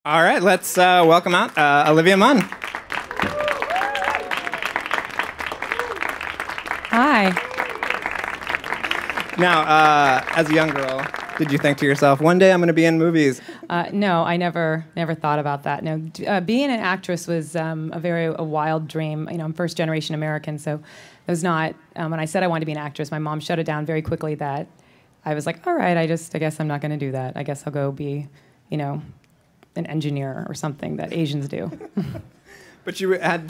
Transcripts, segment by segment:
All right, let's welcome out Olivia Munn. Hi. Now, as a young girl, did you think to yourself, one day I'm going to be in movies? No, I never thought about that. No, being an actress was a wild dream. You know, I'm first generation American, so it was not. When I said I wanted to be an actress, my mom shut it down very quickly. That I was like, all right, I guess I'm not going to do that. I guess I'll go be, an engineer or something that Asians do. But you had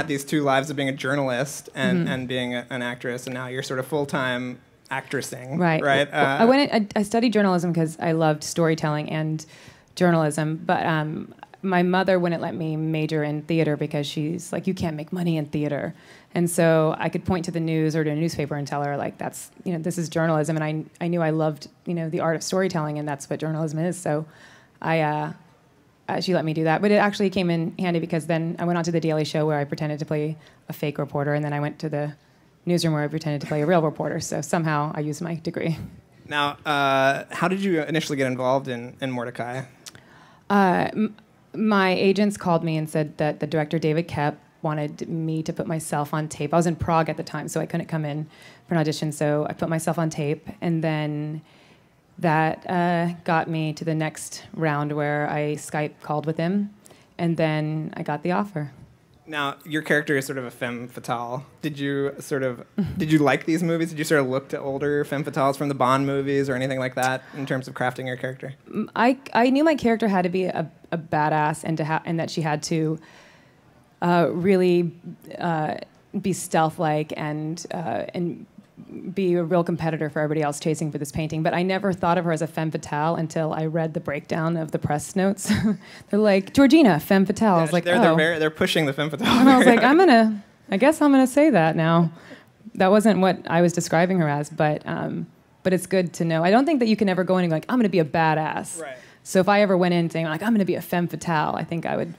these two lives of being a journalist and being an actress, and now you're sort of full-time actressing, right? Well, I studied journalism because I loved storytelling and journalism, but my mother wouldn't let me major in theater because she's like, you can't make money in theater. And so I could point to the news or to a newspaper and tell her, like, that's, this is journalism. And I knew I loved, the art of storytelling, and that's what journalism is. So she let me do that. But it actually came in handy because then I went on to The Daily Show where I pretended to play a fake reporter, and then I went to the newsroom where I pretended to play a real reporter. So somehow I used my degree. Now, how did you initially get involved in Mortdecai? My agents called me and said that the director, David Koepp, wanted me to put myself on tape. I was in Prague at the time, so I couldn't come in for an audition, so I put myself on tape, and then that got me to the next round where I Skype called with him, and then I got the offer. Now, your character is sort of a femme fatale. Did you like these movies? Did you sort of look to older femme fatales from the Bond movies or anything like that in terms of crafting your character? I knew my character had to be a badass and that she had to really be stealth-like and be a real competitor for everybody else chasing for this painting. But I never thought of her as a femme fatale until I read the breakdown of the press notes. They're like, Georgina, femme fatale. Yeah, I was like, they're pushing the femme fatale. And I was like, I guess I'm gonna say that now. That wasn't what I was describing her as, but it's good to know. I don't think that you can ever go in and go like, I'm gonna be a badass. Right. So if I ever went in saying like, I'm gonna be a femme fatale, I think I would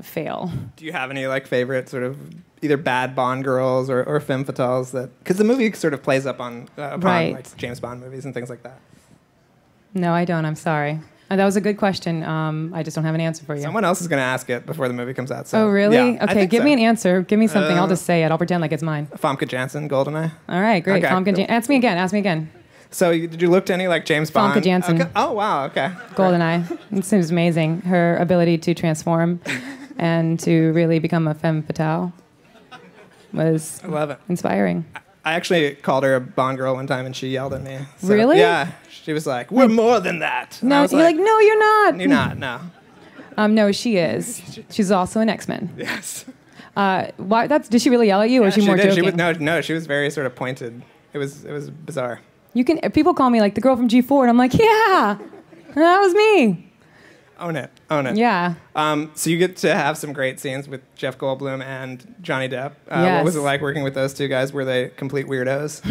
fail. Do you have any favorite sort of either bad Bond girls or femme fatales because the movie sort of plays up on like James Bond movies and things like that? No, I don't. I'm sorry. That was a good question. I just don't have an answer for you. Someone else is going to ask it before the movie comes out. So, oh, really? Yeah, okay, give me an answer. Give me something. I'll just say it. I'll pretend like it's mine. Famke Janssen, GoldenEye. All right, great. Okay, Famke Janssen. Ask me again. So did you look to any James Bond? Famke Janssen. Okay. Oh, wow. Okay. GoldenEye. It seems amazing. Her ability to transform and to really become a femme fatale was inspiring. I actually called her a Bond girl one time, and she yelled at me. So, really? Yeah. She was like, "We're more than that." And no, you're like, "No, you're not." You're not. No. No, she is. She's also an X-Men. Yes. Why? Did she really yell at you, or was she more did. joking? No. She was very sort of pointed. It was bizarre. People call me like the girl from G4, and I'm like, yeah, that was me. Own it. Yeah. So you get to have some great scenes with Jeff Goldblum and Johnny Depp. Yes. What was it like working with those two guys? Were they complete weirdos?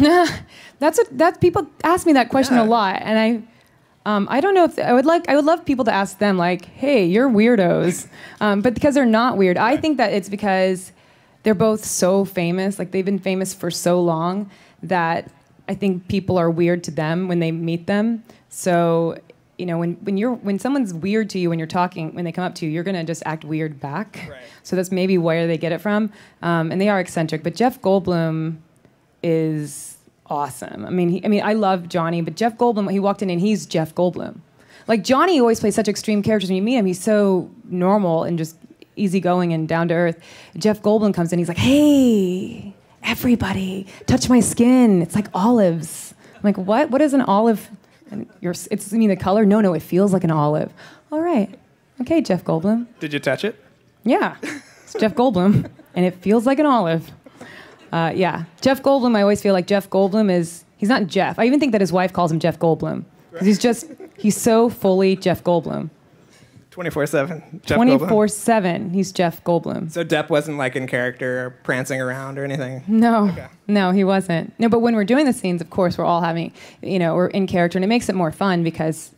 That's people ask me that question a lot, and I don't know if I would love people to ask them like, hey, you're weirdos, but because they're not weird, I think that it's because they're both so famous, like they've been famous for so long that I think people are weird to them when they meet them. So, when someone's weird to you when you're talking, when they come up to you, you're gonna just act weird back. Right. So that's maybe where they get it from. And they are eccentric, but Jeff Goldblum is awesome. I mean, I love Johnny, but Jeff Goldblum, he walked in and he's Jeff Goldblum. Like Johnny always plays such extreme characters. When you meet him, he's so normal and just easygoing and down to earth. Jeff Goldblum comes in, he's like, hey, everybody, touch my skin. It's like olives. I'm like, what? What is an olive? And the color? No, it feels like an olive. All right. Okay, Jeff Goldblum. Did you touch it? Yeah. It's Jeff Goldblum, and it feels like an olive. Yeah. Jeff Goldblum, I always feel like Jeff Goldblum he's not Jeff. I even think that his wife calls him Jeff Goldblum. Because he's so fully Jeff Goldblum. 24/7. 24/7. He's Jeff Goldblum. So Depp wasn't in character or prancing around or anything? No. Okay. No, he wasn't. No, but when we're doing the scenes, of course, we're all having, we're in character, and it makes it more fun because,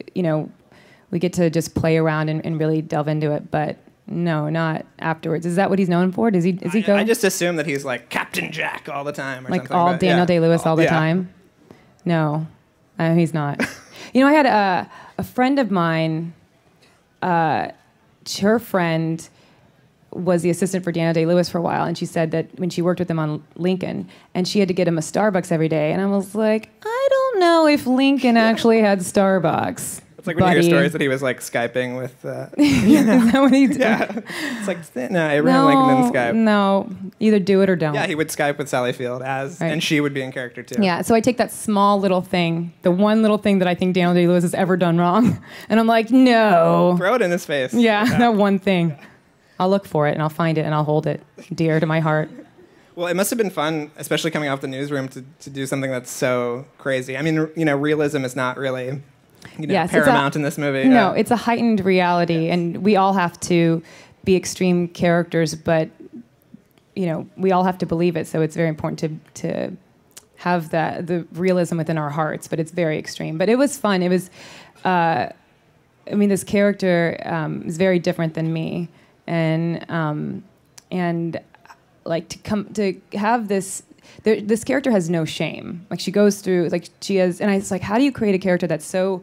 we get to just play around and really delve into it. But no, not afterwards. Is that what he's known for? Is he go? I just assume that he's like Captain Jack all the time or like something. All Daniel Day-Lewis all the time? No, he's not. I had a friend of mine her friend was the assistant for Daniel Day-Lewis for a while, and she said that when she worked with him on Lincoln, and she had to get him a Starbucks every day, and I was like, I don't know if Lincoln actually had Starbucks. It's like when you hear stories that he was like Skyping with. Is that what he did? Yeah, it's like no, Abraham Lincoln didn't Skype. No, either do it or don't. Yeah, he would Skype with Sally Field and she would be in character too. Yeah, so I take that small little thing, the one little thing that I think Daniel Day-Lewis has ever done wrong, and I'm like, no. Throw it in his face. Yeah, that one thing. I'll look for it, and I'll find it, and I'll hold it dear to my heart. Well, it must have been fun, especially coming off the newsroom, to do something that's so crazy. I mean, realism is not really paramount in this movie. No, it's a heightened reality, and we all have to be extreme characters, but, we all have to believe it, so it's very important to have the realism within our hearts, but it's very extreme. But it was fun. It was, this character is very different than me. And like to have this character has no shame. Like she goes through she has, and I was like, how do you create a character that's so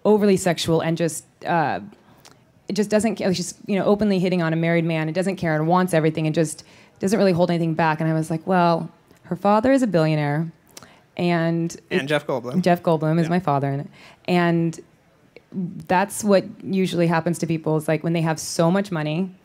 overly sexual and just it just doesn't care? She's openly hitting on a married man and doesn't care and wants everything and just doesn't really hold anything back. And I was like, well, her father is a billionaire, and Jeff Goldblum. Jeff Goldblum is my father in it, and that's what usually happens to people is like when they have so much money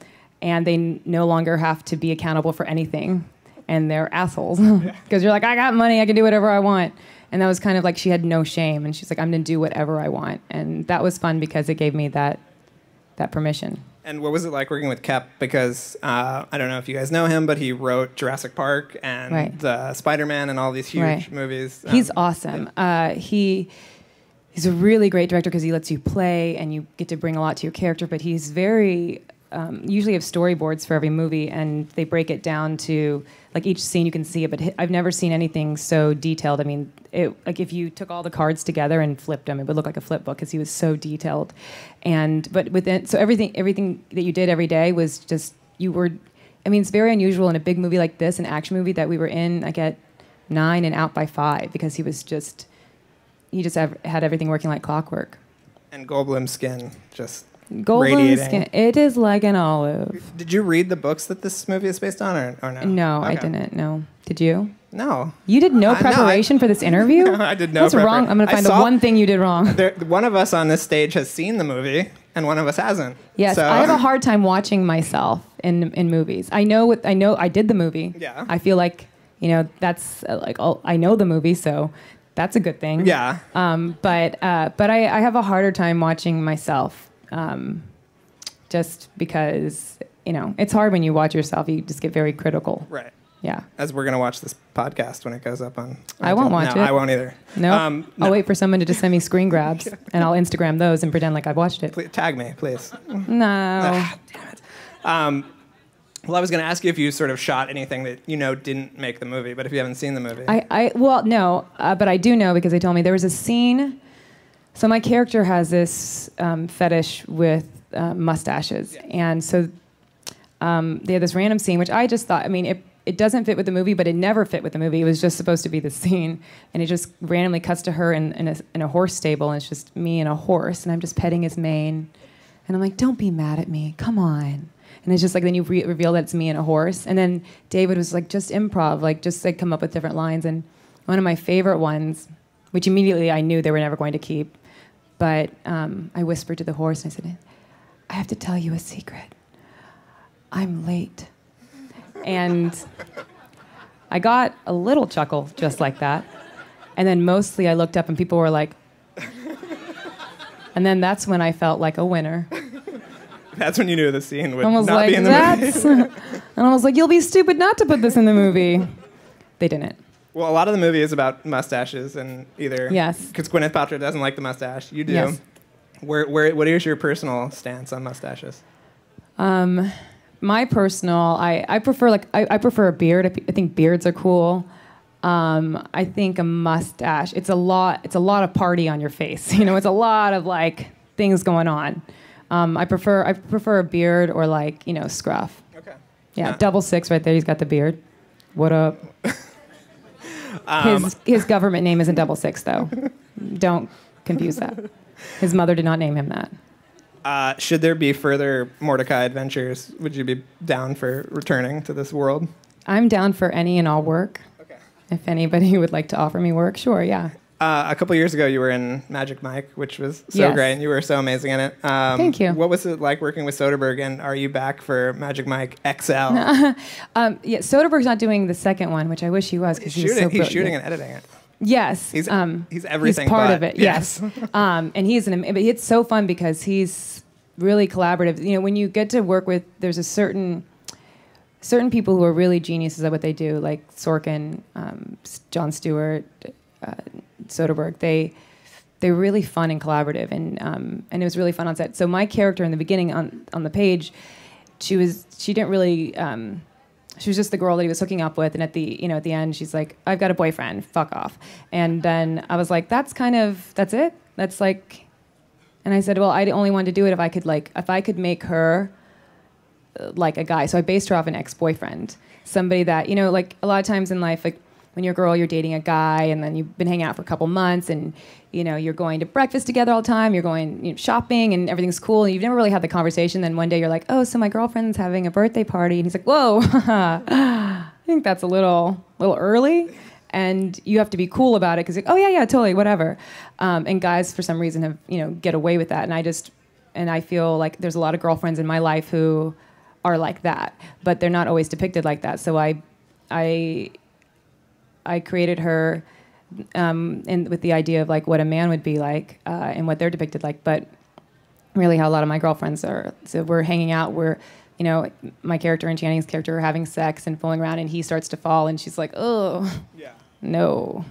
and they no longer have to be accountable for anything, and they're assholes. Because you're like, I got money, I can do whatever I want. And that was kind of like she had no shame, and she's like, I'm going to do whatever I want. And that was fun because it gave me that permission. And what was it like working with Kep? Because I don't know if you guys know him, but he wrote Jurassic Park and Spider-Man and all these huge movies. He's awesome. He's a really great director because he lets you play and you get to bring a lot to your character, but he's very... usually have storyboards for every movie, and they break it down to like each scene you can see it. But I've never seen anything so detailed. I mean, like if you took all the cards together and flipped them, it would look like a flip book because he was so detailed. But within everything that you did every day was just you were. I mean, it's very unusual in a big movie like this, an action movie, that we were in like at 9 and out by 5 because he just had everything working like clockwork. And Goldblum's skin just. Golden skin. It is like an olive. Did you read the books that this movie is based on, or no? No, okay. I didn't. No. Did you? No. You did no preparation for this interview? No, I did no That's wrong. I'm going to find the one thing you did wrong. One of us on this stage has seen the movie, and one of us hasn't. Yes, so. I have a hard time watching myself in movies. I know. I did the movie. Yeah. I feel like that's like I know the movie, so that's a good thing. Yeah. But I have a harder time watching myself. Just because, it's hard when you watch yourself. You just get very critical. Right. Yeah. As we're going to watch this podcast when it goes up on... I won't watch it. I won't either. No. I'll wait for someone to just send me screen grabs, and I'll Instagram those and pretend like I've watched it. Please, tag me, please. No. Damn it. Well, I was going to ask you if you sort of shot anything that didn't make the movie, but if you haven't seen the movie... No, but I do know because they told me there was a scene... So my character has this fetish with mustaches, and so they had this random scene, which I just thought, it doesn't fit with the movie, but it never fit with the movie. It was just supposed to be the scene, and it just randomly cuts to her in a horse stable, and it's just me and a horse, and I'm just petting his mane, and I'm like, don't be mad at me, come on. And it's just like, then you reveal that it's me and a horse, and then David was like, just improv, just come up with different lines, and one of my favorite ones, which immediately I knew they were never going to keep. But I whispered to the horse, and I said, I have to tell you a secret. I'm late. And I got a little chuckle just like that. And then mostly I looked up, and people were like... And then that's when I felt like a winner. That's when you knew the scene would not be in the movie. And I was like, you'll be stupid not to put this in the movie. They didn't. Well, a lot of the movie is about mustaches, and either... Yes. Because Gwyneth Paltrow doesn't like the mustache. You do. Yes. What is your personal stance on mustaches? My personal... I prefer I prefer a beard. I think beards are cool. I think a mustache... It's a lot of party on your face. It's a lot of things going on. I prefer a beard or scruff. Okay. Yeah, 66 right there. He's got the beard. What up? His government name isn't 66 though. Don't confuse that. His mother did not name him that. Should there be further Mortdecai adventures? Would you be down for returning to this world? I'm down for any and all work. Okay. If anybody would like to offer me work, sure, yeah. A couple years ago, you were in Magic Mike, which was so Yes. great, and you were so amazing in it. Thank you. What was it like working with Soderbergh, and are you back for Magic Mike XL? Yeah, Soderbergh's not doing the second one, which I wish he was because he was so He's brilliant. shooting and editing it. Yes, He's everything. He's part but, of it. Yes, and he's but it's so fun because he's really collaborative. You know, when you get to work with, there's a certain people who are really geniuses at what they do, like Sorkin, Jon Stewart, Soderbergh. They're really fun and collaborative, and it was really fun on set. So my character in the beginning on the page, she didn't really. She was just the girl that he was hooking up with, and at the end, she's like, "I've got a boyfriend, fuck off." And then I was like, "That's it. That's like," and I said, "Well, I only wanted to do it if I could make her like a guy." So I based her off an ex-boyfriend, somebody that like a lot of times in life, like when you're a girl, you're dating a guy, and then you've been hanging out for a couple months, and you're going to breakfast together all the time, you're going shopping, and everything's cool, and you've never really had the conversation. Then one day you're like, "Oh, so my girlfriend's having a birthday party," and he's like, "Whoa, I think that's a little early," and you have to be cool about it because, "Oh yeah, totally, whatever." And guys, for some reason, have get away with that, and I feel like there's a lot of girlfriends in my life who are like that, but they're not always depicted like that. So I created her and with the idea of like what a man would be like and what they're depicted like, but really how a lot of my girlfriends are. So we're hanging out, my character and Channing's character are having sex and fooling around, and he starts to fall, and she's like, "Oh, yeah, no."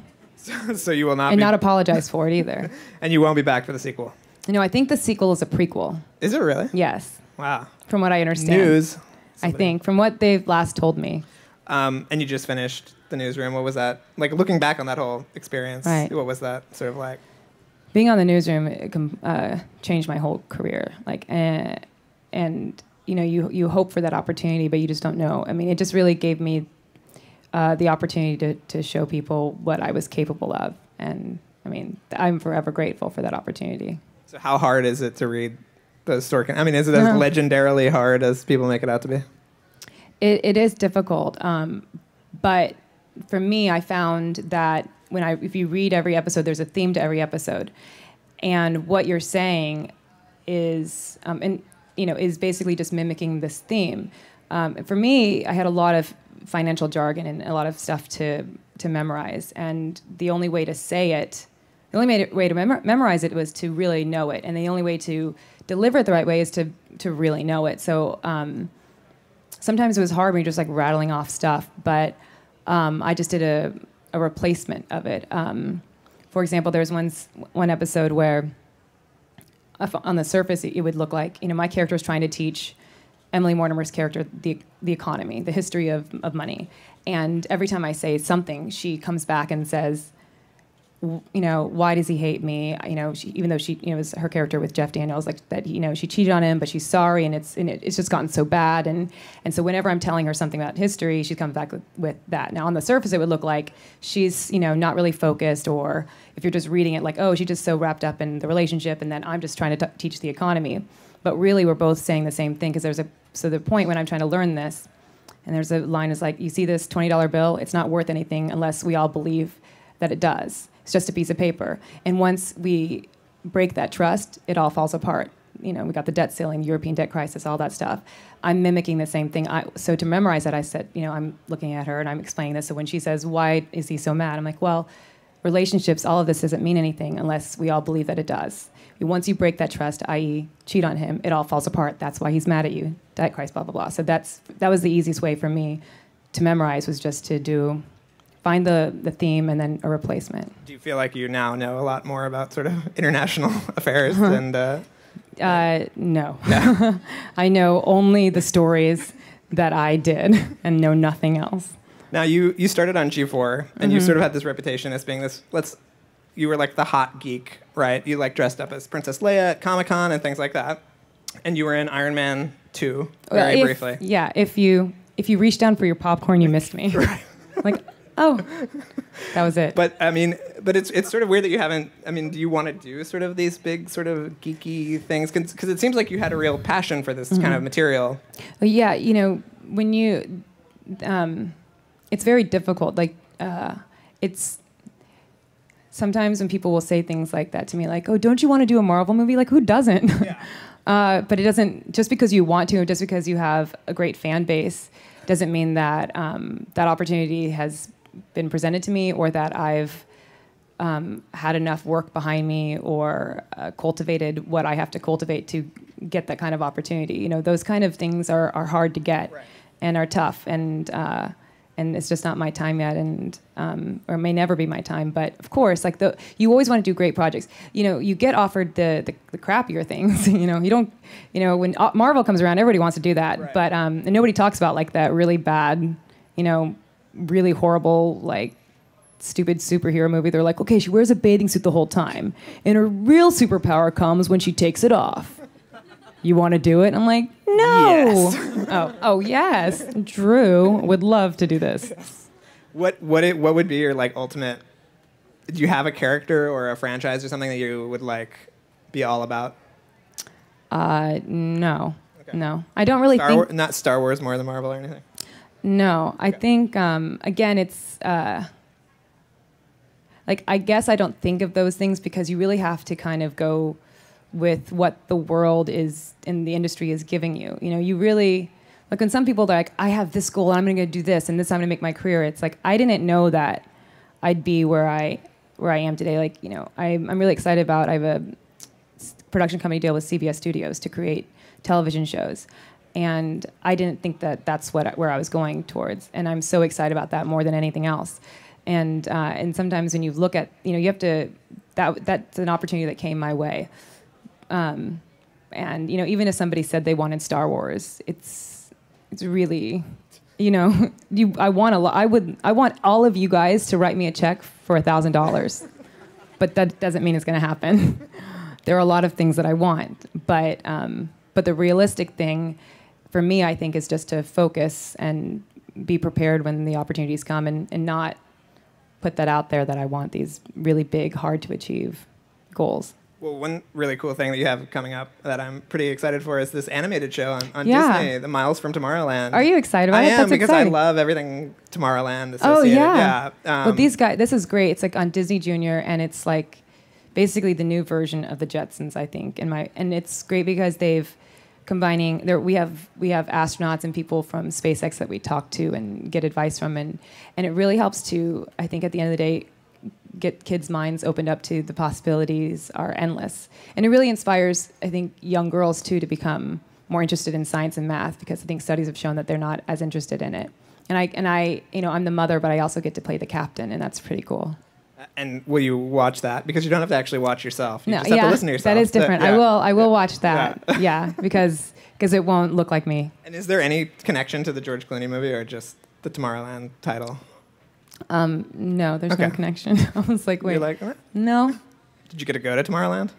So you will not and not apologize for it either. And you won't be back for the sequel. I think the sequel is a prequel. Is it really? Yes. Wow. From what I understand. News. I think from what they've last told me. And you just finished The Newsroom. What was that like? Looking back on that whole experience, right. What was that sort of like? Being on The Newsroom changed my whole career. Like, and you hope for that opportunity, but you just don't know. I mean, it just really gave me the opportunity to show people what I was capable of, and I mean, I'm forever grateful for that opportunity. So, how hard is it to read those Sorkin? I mean, is it as legendarily hard as people make it out to be? It is difficult, but for me, I found that if you read every episode, there's a theme to every episode, and what you're saying is, is basically just mimicking this theme. For me, I had a lot of financial jargon and a lot of stuff to memorize, and the only way to say it, the only way to memorize it was to really know it, and the only way to deliver it the right way is to really know it. So. Sometimes it was hard when you're just like rattling off stuff, but I just did a replacement of it. For example, there's one episode where on the surface it would look like my character is trying to teach Emily Mortimer's character the economy, the history of money, and every time I say something, she comes back and says, why does he hate me? Even though she, it was her character with Jeff Daniels, like that, she cheated on him, but she's sorry, and it's just gotten so bad, and so whenever I'm telling her something about history, she comes back with that. Now on the surface, it would look like she's, not really focused, or if you're just reading it, like, oh, she's just so wrapped up in the relationship, and then I'm just trying to teach the economy. But really, we're both saying the same thing, because so the point when I'm trying to learn this, and there's a line is like, you see this $20 bill, it's not worth anything unless we all believe that it does. It's just a piece of paper. And once we break that trust, it all falls apart. We got the debt ceiling, European debt crisis, all that stuff. I'm mimicking the same thing. So to memorize that, I said, I'm looking at her and I'm explaining this. So when she says, why is he so mad? I'm like, well, relationships, all of this doesn't mean anything unless we all believe that it does. Once you break that trust, i.e. cheat on him, it all falls apart. That's why he's mad at you. Debt crisis, blah, blah, blah. So that was the easiest way for me to memorize, was just to find the theme and then a replacement. Do you feel like you now know a lot more about sort of international affairs and? No. I know only the stories that I did and know nothing else. Now you started on G4 and you sort of had this reputation as being this. You were like the hot geek, right? You like dressed up as Princess Leia at Comic-Con and things like that, and you were in Iron Man 2 very briefly. Yeah, if you reached down for your popcorn, you missed me. Right. Like. Oh, that was it. But I mean, but it's sort of weird that you haven't. I mean, do you want to do sort of these big sort of geeky things? Because it seems like you had a real passion for this kind of material. Well, yeah, you know, when you, it's very difficult. Like, it's sometimes when people will say things like that to me, like, "Oh, don't you want to do a Marvel movie?" Like, who doesn't? Yeah. But it doesn't. Just because you want to, just because you have a great fan base, doesn't mean that that opportunity has been presented to me, or that I've had enough work behind me, or cultivated what I have to cultivate to get that kind of opportunity. You know, those kind of things are hard to get, right, and are tough, and it's just not my time yet, and or may never be my time. But of course, like you always want to do great projects. You know, you get offered the crappier things. You know, you don't. You know, when Marvel comes around, everybody wants to do that, right, but and nobody talks about like that really bad, you know, really horrible, like stupid superhero movie. They're like, okay, she wears a bathing suit the whole time, and her real superpower comes when she takes it off. You want to do it? I'm like, no. Yes. Oh, yes. Drew would love to do this. Yes. What would be your like ultimate? Do you have a character or a franchise or something that you would like be all about? No. Okay. No. I don't really think... Not Star Wars more than Marvel or anything? No. I think, again, it's... like, I guess I don't think of those things because you really have to kind of go with what the world is and the industry is giving you. You know, you really... Like, when some people are like, I have this goal and I'm going to do this and this I'm going to make my career, it's like, I didn't know that I'd be where I am today. Like, you know, I'm really excited about... I have a production company deal with CBS Studios to create television shows, and I didn't think that that's where I was going towards, and I'm so excited about that more than anything else. And sometimes when you look at, you know, you have to, that's an opportunity that came my way, and you know, even if somebody said they wanted Star Wars, it's really, you know, I want all of you guys to write me a check for $1,000, but that doesn't mean it's going to happen. There are a lot of things that I want, but the realistic thing for me, I think, is just to focus and be prepared when the opportunities come, and not put that out there that I want these really big, hard to achieve goals. Well, one really cool thing that you have coming up that I'm pretty excited for is this animated show on Disney, The Miles from Tomorrowland. Are you excited about it? I am, because exciting. I love everything Tomorrowland associated. Oh, yeah. Well, these guys, this is great. It's like on Disney Junior, and it's like basically the new version of the Jetsons, I think. And it's great because they've combining we have astronauts and people from SpaceX that we talk to and get advice from, and it really helps to, I think, at the end of the day, get kids' minds opened up to the possibilities are endless. And it really inspires, I think, young girls too to become more interested in science and math, because I think studies have shown that they're not as interested in it. And I you know, I'm the mother, but I also get to play the captain, and that's pretty cool. And will you watch that? Because you don't have to actually watch yourself. You no, just have to listen to yourself. That is different. Yeah. I will watch that. Yeah, because it won't look like me. And is there any connection to the George Clooney movie, or just the Tomorrowland title? No, there's no connection. I was like, wait. You're like, what? No. Did you get to go to Tomorrowland?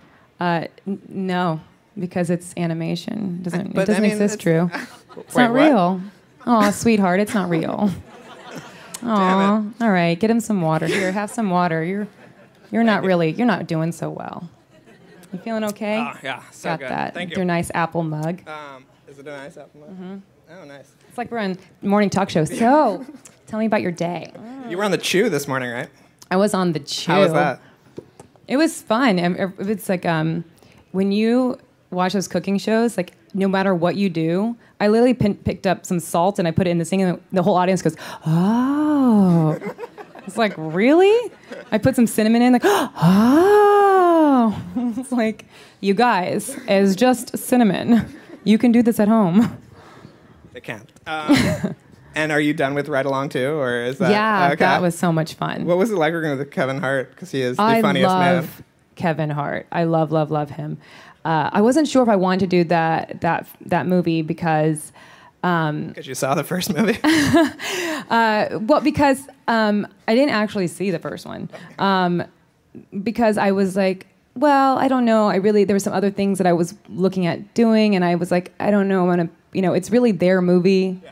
No, because it's animation. It doesn't exist, Drew. It's wait, not real. Oh, sweetheart, it's not real. Oh, all right. Get him some water. Here, have some water. You're not doing so well. You feeling okay? Oh, yeah, so Got good. that. Thank you. Your nice apple mug. Is it a nice apple mug? Mm-hmm. Oh, nice. It's like we're on morning talk show. So, tell me about your day. You were on the Chew this morning, right? I was on the Chew. How was that? It was fun. It's like when you watch those cooking shows, like no matter what you do, I literally picked up some salt and I put it in the sink, and the whole audience goes, "Oh!" It's like, really? I put some cinnamon in, like, "Oh!" It's like, you guys, it's just cinnamon. You can do this at home. They can't. And are you done with Ride Along too, or is that? Yeah, okay. that was so much fun. What was it like working with Kevin Hart? Because he is the funniest man. I love Kevin Hart. I love him. I wasn't sure if I wanted to do that movie because you saw the first movie. Well, because I didn't actually see the first one. Because I was like, well, I don't know. There were some other things that I was looking at doing, and I was like, I don't know. It's really their movie. Yeah.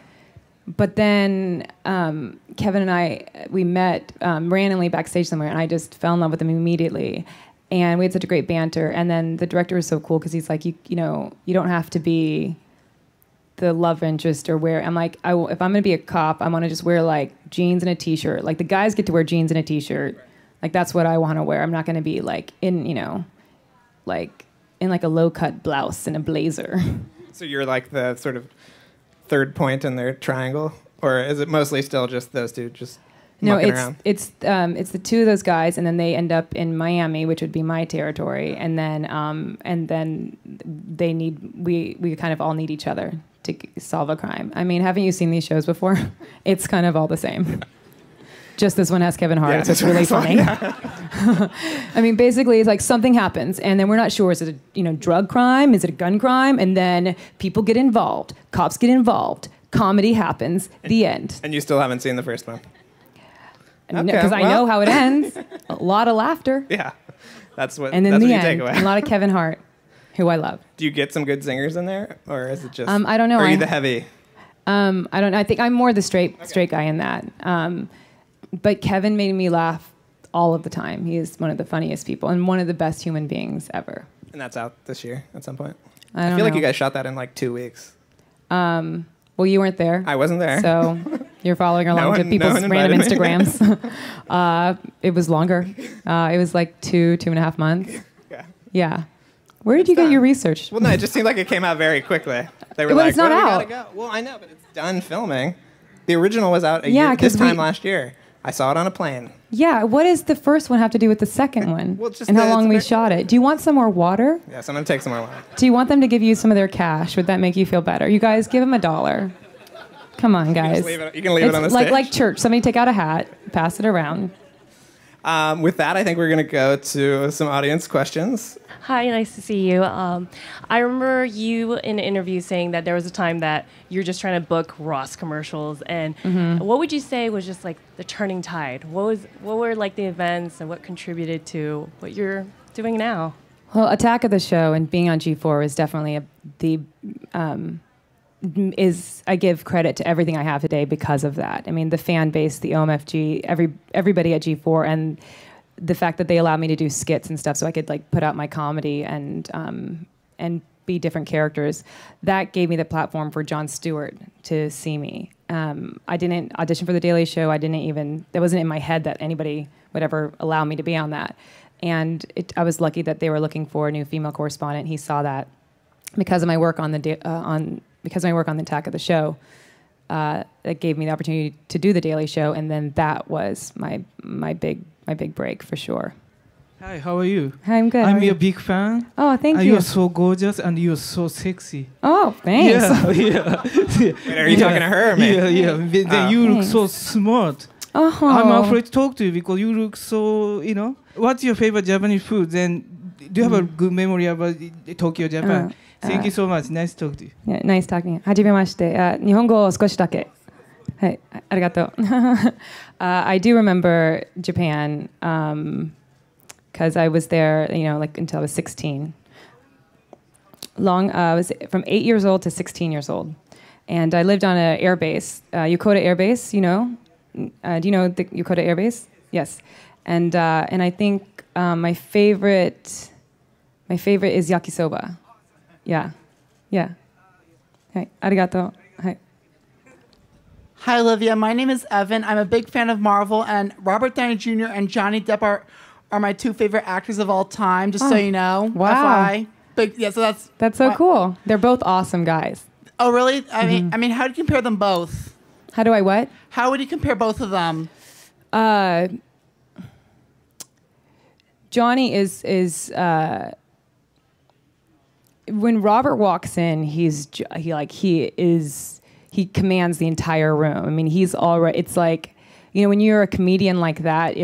But then Kevin and I, we met randomly backstage somewhere, and I just fell in love with him immediately. And we had such a great banter. And then the director was so cool because he's like, you know, you don't have to be the love interest or wear. I'm like, if I'm gonna be a cop, I want to just wear like jeans and a t-shirt. Like the guys get to wear jeans and a t-shirt. Like that's what I want to wear. I'm not gonna be like in, you know, like in like a low cut blouse and a blazer. So you're like the sort of third point in their triangle, or is it mostly still just those two just mucking around? it's the two of those guys, and then they end up in Miami, which would be my territory, and then we kind of all need each other to solve a crime. I mean, haven't you seen these shows before? It's kind of all the same. Just this one has Kevin Hart. Yeah, it's really funny. Yeah. I mean, basically, it's like something happens, and then we're not sure. Is it a drug crime? Is it a gun crime? And then people get involved. Cops get involved. Comedy happens. The end. And you still haven't seen the first one? Because I know how it ends. A lot of laughter. Yeah, that's what. And then that's the what end, you take away. a lot of Kevin Hart, who I love. Do you get some good singers in there, or is it just? I don't know. Or are you the heavy? I don't know. I think I'm more the straight guy in that. But Kevin made me laugh all of the time. He is one of the funniest people and one of the best human beings ever. And that's out this year at some point? I feel like you guys shot that in like 2 weeks. Well, you weren't there. I wasn't there. So you're following along to people's random Instagrams. It was longer. It was like 2.5 months. Yeah. Where did you get your research? Well, no, it just seemed like it came out very quickly. They were like, it's not out. We gotta go. Well, I know, but it's done filming. The original was out this time last year. I saw it on a plane. Yeah, what does the first one have to do with the second one? Well, just and how long we shot it? Do you want some more water? Yes, I'm going to take some more water. Do you want them to give you some of their cash? Would that make you feel better? You guys, give them $1. Come on, guys. You can leave it on the stage. Like church. Somebody take out a hat, pass it around. With that, I think we're going to go to some audience questions. Hi, nice to see you. I remember you in an interview saying that there was a time that you were just trying to book Ross commercials, and what would you say was just like the turning tide? What were like the events and what contributed to what you're doing now? Well, Attack of the Show and being on G4 is definitely I give credit to everything I have today because of that. I mean, the fan base, the OMFG, everybody at G4, and the fact that they allowed me to do skits and stuff so I could like put out my comedy and be different characters. That gave me the platform for Jon Stewart to see me. I didn't audition for The Daily Show. That wasn't in my head that anybody would ever allow me to be on that. And I was lucky that they were looking for a new female correspondent. He saw that because of my work on the Attack of the Show. That gave me the opportunity to do The Daily Show, and then that was my big break for sure. Hi, how are you? Hi, I'm good. I'm your big fan. Oh, thank you. You're so gorgeous and you're so sexy. Oh, thanks. Yeah. Wait, are you talking to her or me? Yeah. Then you look so smart. Oh. I'm afraid to talk to you because you look so, What's your favorite Japanese food? Then do you have a good memory about Tokyo, Japan? Thank you so much. Nice to talk to you. Yeah, nice talking. はじめまして。日本語を少しだけ。はい、ありがとう。I do remember Japan because I was there, like until I was 16. I was from 8 years old to 16 years old, and I lived on an air base, Yokota Air Base. Do you know the Yokota Air Base? Yes, and I think my favorite is yakisoba. Yeah. Hey, arigato. Hi. Hi, Olivia. My name is Evan. I'm a big fan of Marvel, and Robert Downey Jr. and Johnny Depp are my two favorite actors of all time, just so you know. Wow. FYI. So that's so cool. They're both awesome guys. Oh, really? I mean, how do you compare them both? How do I what? How would you compare both of them? Johnny is when Robert walks in, he commands the entire room. I mean, he's already. It's like, when you're a comedian like that,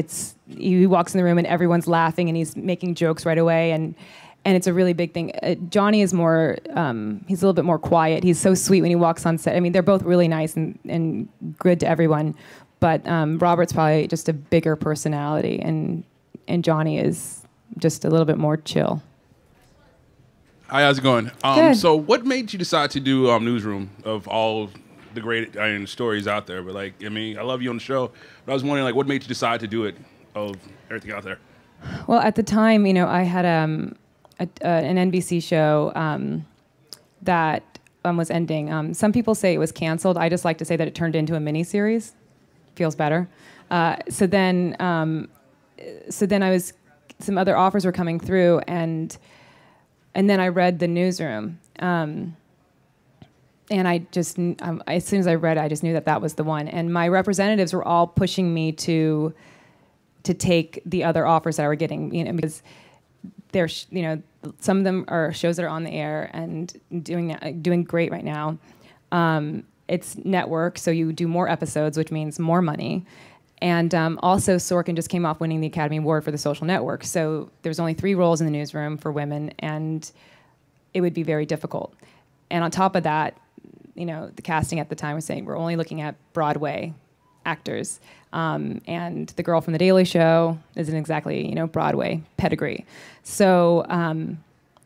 he walks in the room and everyone's laughing and he's making jokes right away, and it's a really big thing. Johnny is more. He's a little bit more quiet. He's so sweet when he walks on set. I mean, they're both really nice and good to everyone, but Robert's probably just a bigger personality, and Johnny is just a little bit more chill. Hi, how's it going? Good. So what made you decide to do Newsroom of all the great stories out there. But like, I mean, I love you on the show. But I was wondering, like, what made you decide to do it of everything out there? Well, at the time, I had an NBC show that was ending. Some people say it was canceled. I just like to say that it turned into a miniseries. Feels better. So then some other offers were coming through, and then I read The Newsroom. And I just, as soon as I read it, I just knew that was the one. And my representatives were all pushing me to take the other offers that I were getting, because they're, some of them are shows that are on the air and doing great right now. It's network, so you do more episodes, which means more money. And also, Sorkin just came off winning the Academy Award for The Social Network. So there's only 3 roles in the newsroom for women, and it would be very difficult. And on top of that, the casting at the time was saying we're only looking at Broadway actors. And the girl from The Daily Show isn't exactly, Broadway pedigree. So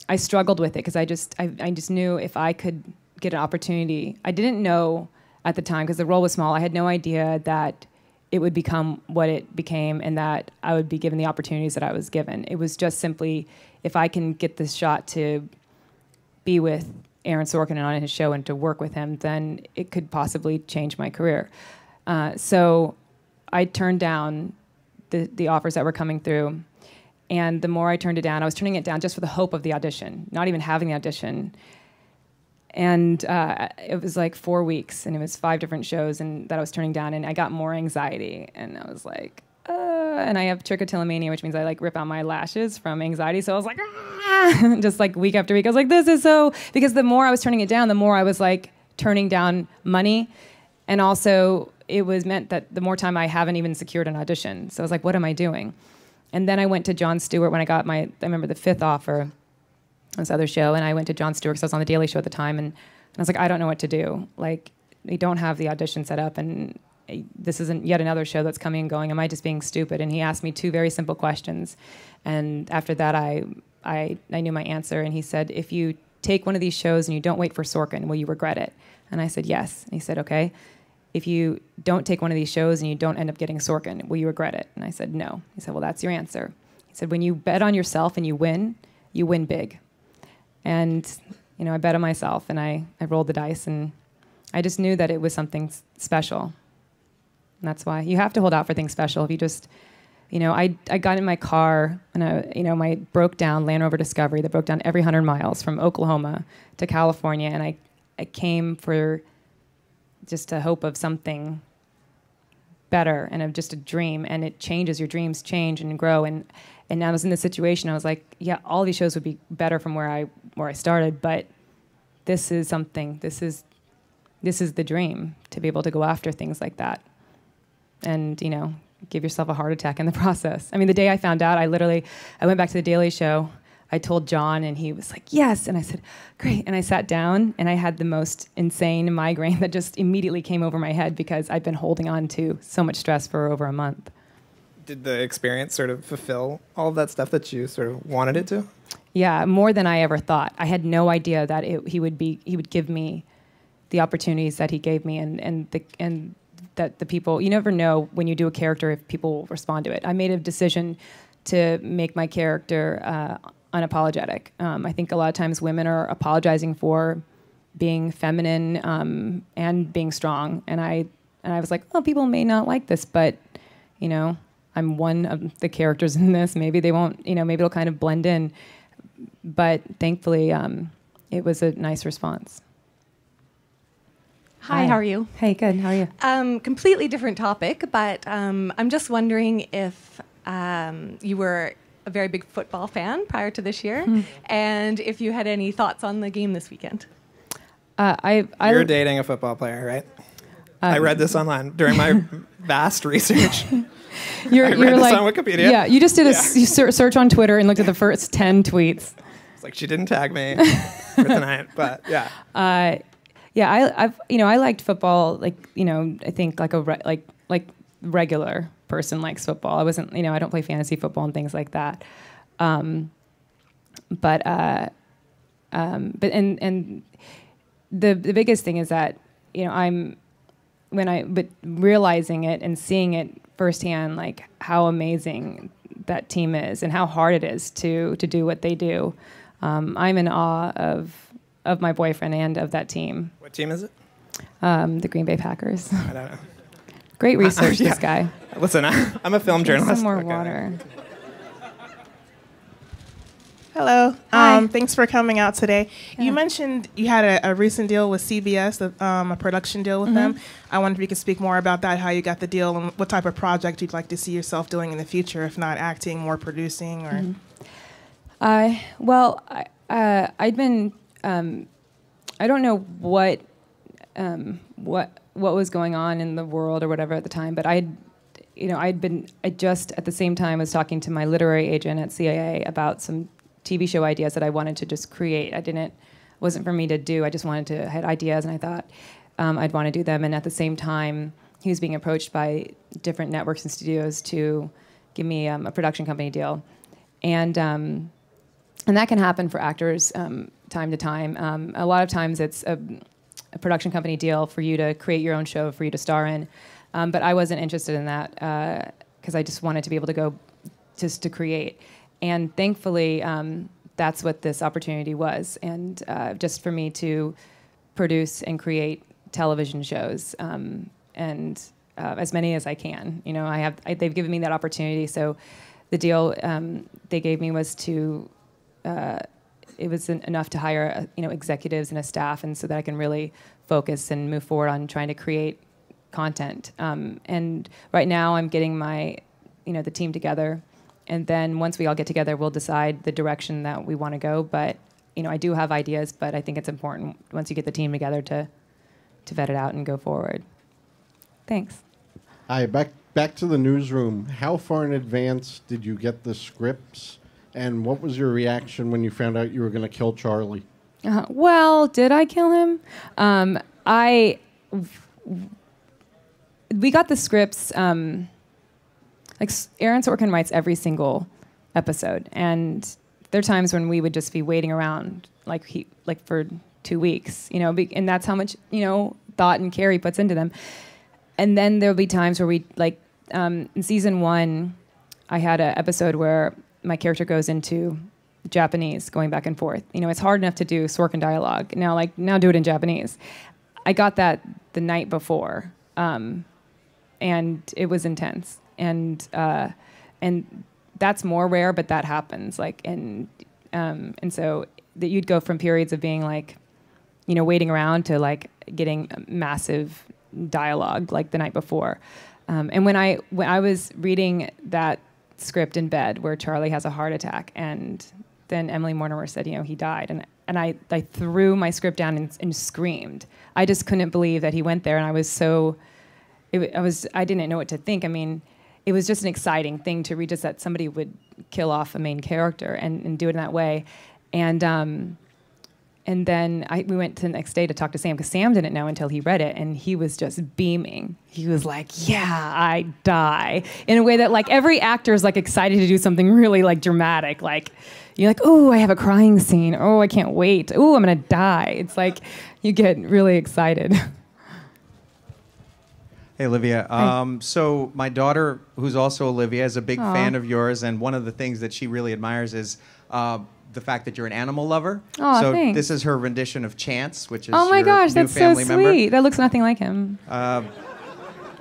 I struggled with it because I just knew if I could get an opportunity. I didn't know at the time because the role was small. I had no idea that it would become what it became and that I would be given the opportunities that I was given. It was just simply, if I can get this shot to be with Aaron Sorkin and on his show and to work with him, then it could possibly change my career. So I turned down the offers that were coming through. And the more I turned it down, I was turning it down just for the hope of the audition, not even having the audition. And it was like 4 weeks, and it was 5 different shows and that I was turning down, and I got more anxiety. And I was like, and I have trichotillomania, which means I like rip out my lashes from anxiety. So I was like, just like week after week, I was like, this is so, because the more I was turning it down, the more I was like turning down money. And also it was meant that the more time I haven't even secured an audition. So I was like, what am I doing? And then I went to Jon Stewart when I got I remember the 5th offer, this other show, and I went to Jon Stewart because I was on The Daily Show at the time, and I was like, I don't know what to do. Like, we don't have the audition set up, and this isn't yet another show that's coming and going. Am I just being stupid? And he asked me 2 very simple questions, and after that, I knew my answer. And he said, if you take one of these shows and you don't wait for Sorkin, will you regret it? And I said, yes. And he said, okay. If you don't take one of these shows and you don't end up getting Sorkin, will you regret it? And I said, no. He said, well, that's your answer. He said, when you bet on yourself and you win big. And, I bet on myself, and I rolled the dice, and I just knew that it was something special. And that's why you have to hold out for things special. If you just, I got in my car, and my broke down Land Rover Discovery that broke down every 100 miles from Oklahoma to California, and I came for just a hope of something better and of just a dream, and it changes. Your dreams change and grow, and I was in this situation. I was like, yeah, all these shows would be better from where I started, but this is something. This is the dream, to be able to go after things like that, and give yourself a heart attack in the process. I mean, the day I found out, I went back to The Daily Show. I told John, and he was like, yes. And I said, great. And I sat down, and I had the most insane migraine that just immediately came over my head because I'd been holding on to so much stress for over a month. Did the experience sort of fulfill all of that stuff that you sort of wanted it to? Yeah, more than I ever thought. I had no idea that he would give me the opportunities that he gave me, and that the people, you never know when you do a character if people will respond to it. I made a decision to make my character unapologetic. I think a lot of times women are apologizing for being feminine and being strong, and I was like, oh, people may not like this, but I'm one of the characters in this. Maybe they won't, maybe it'll kind of blend in. But thankfully, it was a nice response. Hi, how are you? Hey, good. How are you? Completely different topic, but I'm just wondering if you were a very big football fan prior to this year, and if you had any thoughts on the game this weekend. You're dating a football player, right? I read this online during my vast research. You're this like, on Wikipedia. Yeah, you just did a search on Twitter and looked at the first 10 tweets. It's like, she didn't tag me for tonight, but yeah. I liked football, I think like regular person likes football. I wasn't, I don't play fantasy football and things like that. But the biggest thing is that but realizing it and seeing it firsthand, like how amazing that team is and how hard it is to do what they do. I'm in awe of my boyfriend and of that team. What team is it? The Green Bay Packers. I don't know. Great research, Yeah. this guy. Listen, I'm a film journalist. Some more Okay. water. Hello. Hi. Thanks for coming out today. Yeah. You mentioned you had a recent deal with CBS, a production deal with them. I wondered if you could speak more about that, how you got the deal, and what type of project you'd like to see yourself doing in the future, if not acting, more producing, or. I'd been. I don't know what was going on in the world or whatever at the time, but I just at the same time was talking to my literary agent at CAA about some TV show ideas that I wanted to just create. Wasn't for me to do. I just had ideas, and I thought I'd want to do them. And at the same time, he was being approached by different networks and studios to give me a production company deal, and that can happen for actors time to time. A lot of times, it's a production company deal for you to create your own show for you to star in, but I wasn't interested in that because I just wanted to be able to go just to create. And thankfully, that's what this opportunity was, and just for me to produce and create television shows, and as many as I can. They've given me that opportunity. So the deal they gave me was to, it was enough to hire executives and a staff, and so that I can really focus and move forward on trying to create content. And right now, I'm getting the team together. And then once we all get together, we'll decide the direction that we want to go. But I do have ideas, but I think it's important once you get the team together to vet it out and go forward. Thanks. Hi, back to the newsroom. How far in advance did you get the scripts, and what was your reaction when you found out you were going to kill Charlie? Well, did I kill him? We got the scripts. Aaron Sorkin writes every single episode, and there are times when we would just be waiting around for 2 weeks, and that's how much thought and care he puts into them. And then there'll be times where we in season 1, I had an episode where my character goes into Japanese, going back and forth. It's hard enough to do Sorkin dialogue. Now do it in Japanese. I got that the night before, and it was intense. And that's more rare, but that happens. And so that you'd go from periods of being waiting around to getting massive dialogue the night before. And when I was reading that script in bed where Charlie has a heart attack, and then Emily Mortimer said, he died, and I threw my script down and screamed. I just couldn't believe that he went there, and I was so. I didn't know what to think. It was just an exciting thing to read, just that somebody would kill off a main character and do it in that way. And then we went to the next day to talk to Sam, because Sam didn't know until he read it, and he was just beaming. He was like, yeah, I die. In a way that every actor is excited to do something really dramatic. You're like, oh, I have a crying scene. Oh, I can't wait. Oh, I'm going to die. It's you get really excited. Hey, Olivia. So my daughter, who's also Olivia, is a big fan of yours, and one of the things that she really admires is the fact that you're an animal lover. Oh, so thanks. this is her rendition of Chance, which is oh my your gosh, new that's so family sweet. member. That looks nothing like him. I'm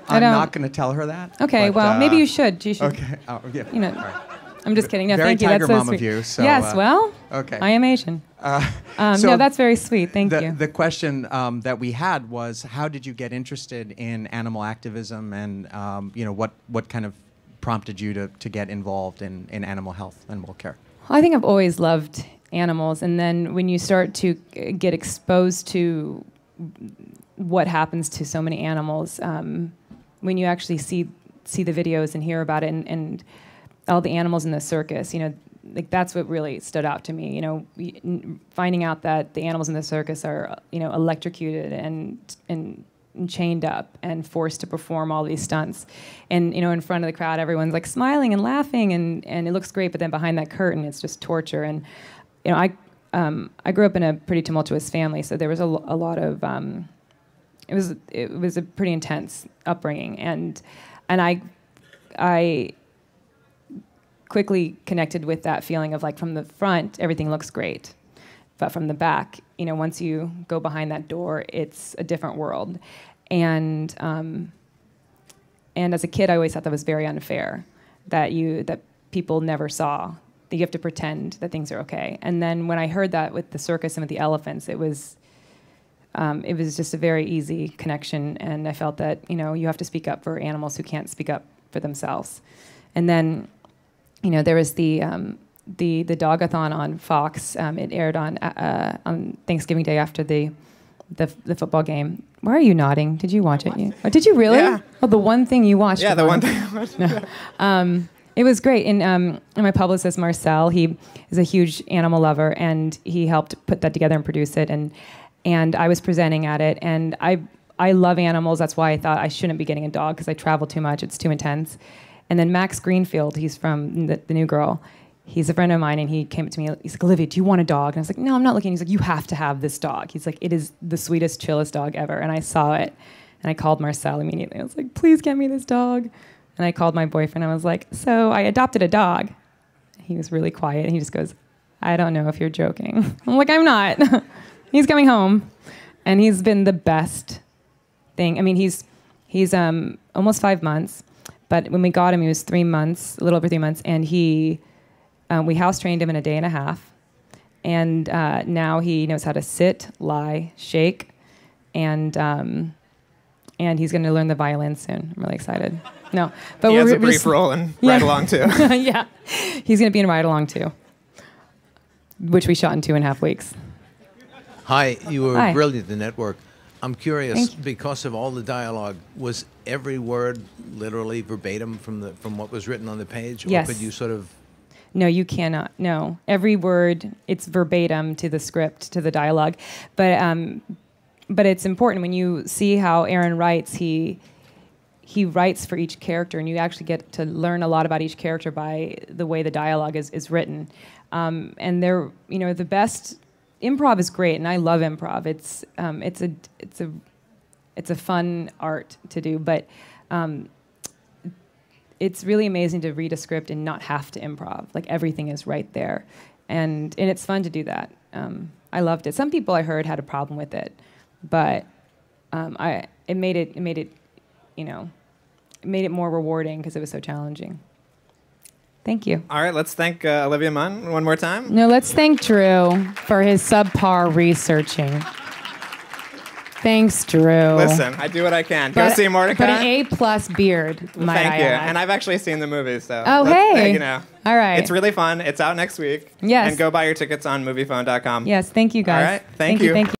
not going to tell her that. Okay, but, well, maybe you should. You should. Okay. Oh, yeah. All right. I'm just kidding. No, Very thank you. Tiger That's so Mom sweet. of you. So, yes, well, okay. I am Asian. So no, that's very sweet. Thank you. The question that we had was, how did you get interested in animal activism, and what kind of prompted you to get involved in animal health and animal care? I think I've always loved animals, and then when you start to get exposed to what happens to so many animals, when you actually see the videos and hear about it, and all the animals in the circus, that's what really stood out to me. Finding out that the animals in the circus are, electrocuted and chained up and forced to perform all these stunts, and in front of the crowd, everyone's smiling and laughing, and it looks great. But then behind that curtain, it's just torture. And I grew up in a pretty tumultuous family, so there was a lot of it was a pretty intense upbringing, and I quickly connected with that feeling of like from the front everything looks great, but from the back, once you go behind that door, it's a different world. And as a kid, I always thought that was very unfair, that people never saw, that you have to pretend that things are okay. And then when I heard that with the circus and with the elephants, it was just a very easy connection, and I felt that you have to speak up for animals who can't speak up for themselves. And then there was the Dogathon on Fox. It aired on Thanksgiving Day after the football game. Why are you nodding? Did you watch it? Oh, did you really? Yeah. Oh, the one thing you watched. Yeah, the one thing I watched. No. It was great. And my publicist, Marcel, he is a huge animal lover, and he helped put that together and produce it. And I was presenting at it, and I love animals. That's why I thought I shouldn't be getting a dog, because I travel too much. It's too intense. And then Max Greenfield, he's from the New Girl. He's a friend of mine, and he came up to me. He's like, Olivia, do you want a dog? And I was like, no, I'm not looking. He's like, you have to have this dog. He's like, it is the sweetest, chillest dog ever. And I saw it, and I called Marcel immediately. I was like, please get me this dog. And I called my boyfriend. I was like, so I adopted a dog. He was really quiet, and he just goes, I don't know if you're joking. I'm like, I'm not. He's coming home, and he's been the best thing. I mean, he's almost 5 months. But when we got him, he was 3 months, a little over 3 months, and we house trained him in a day and a half, and now he knows how to sit, lie, shake, and he's going to learn the violin soon. I'm really excited. No, but he has a brief role in Ride Along 2. Yeah, he's going to be in Ride Along 2, which we shot in 2.5 weeks. Hi, you were Hi. brilliant, the network. I'm curious, because of all the dialogue, was every word literally verbatim from what was written on the page? Yes. Or could you sort of... No, you cannot. No. Every word, it's verbatim to the script, to the dialogue. But it's important when you see how Aaron writes, he writes for each character, and you actually get to learn a lot about each character by the way the dialogue is written. And they're, the best... Improv is great, and I love improv. It's a fun art to do, but it's really amazing to read a script and not have to improv. Like everything is right there, and it's fun to do that. I loved it. Some people I heard had a problem with it, but it made it more rewarding because it was so challenging. Thank you. All right, let's thank Olivia Munn one more time. No, let's thank Drew for his subpar researching. Thanks, Drew. Listen, I do what I can. Go see Mortdecai. But an A+ beard, might Thank I you. add. And I've actually seen the movie, so. Oh, hey. All right. It's really fun. It's out next week. Yes. And go buy your tickets on moviephone.com. Yes, thank you, guys. All right, thank you. Thank you.